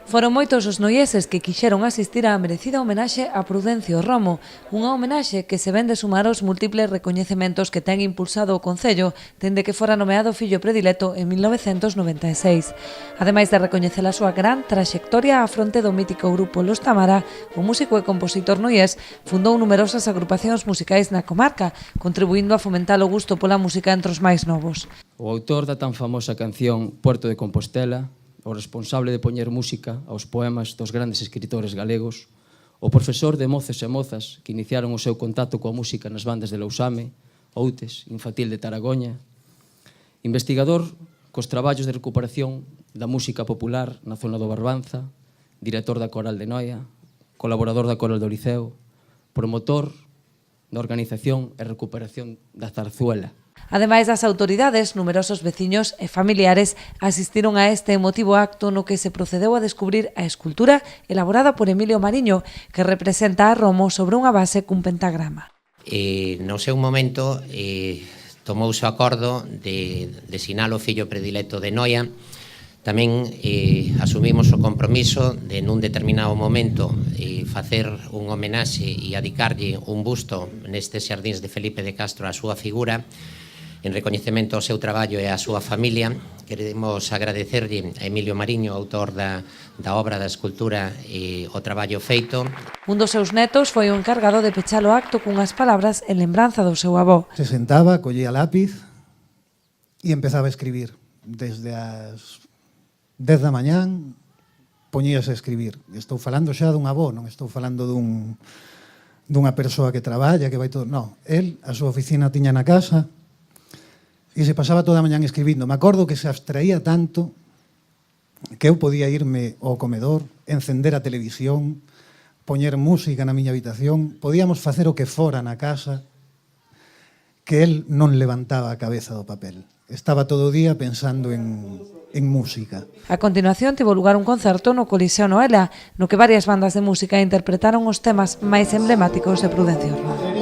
Foron moitos os noieses que quixeron asistir á merecida homenaxe a Prudencio Romo, unha homenaxe que se ven de sumar aos múltiples recoñecementos que ten impulsado o Concello dende que fora nomeado fillo predilecto en 1996. Ademais de recoñecer a súa gran traxectoria á fronte do mítico grupo Los Tamara, o músico e compositor noiés fundou numerosas agrupacións musicais na comarca, contribuindo a fomentar o gusto pola música entre os máis novos. O autor da tan famosa canción Puerto de Compostela, o responsable de poñer música aos poemas dos grandes escritores galegos, o profesor de moces e mozas que iniciaron o seu contacto coa música nas bandas de Lousame, Outes, Infantil de Taragoña, investigador cos traballos de recuperación da música popular na zona do Barbanza, director da Coral de Noia, colaborador da Coral do Liceo, promotor da organización e recuperación da zarzuela. Ademais das autoridades, numerosos veciños e familiares asistiron a este emotivo acto no que se procedeu a descubrir a escultura elaborada por Emilio Mariño, que representa a Romo sobre unha base cun pentagrama. No seu momento tomouse o acordo de desinalo fillo predilecto de Noia. Tamén asumimos o compromiso de nun determinado momento facer un homenaxe e adicarlle un busto nestes xardíns de Felipe de Castro á súa figura, en recoñecemento ao seu traballo e á súa familia. Queremos agradecerlle a Emilio Mariño, autor da obra da escultura, e o traballo feito. Un dos seus netos foi o encargado de pechar o acto cunhas palabras en lembranza do seu avó. Se sentaba, collía lápiz e empezaba a escribir. Desde as 10 da mañán poñíase a escribir. Estou falando xa dun avó, non estou falando dunha persoa que traballa, que vai todo... Non, el, a súa oficina tiña na casa, e se pasaba toda a mañán escribindo. Me acordo que se abstraía tanto que eu podía irme ao comedor, encender a televisión, poñer música na miña habitación, podíamos facer o que fora na casa, que el non levantaba a cabeza do papel. Estaba todo o día pensando en música. A continuación tivo lugar un concerto no Coliseo Noela, no que varias bandas de música interpretaron os temas máis emblemáticos de Prudencio Romo.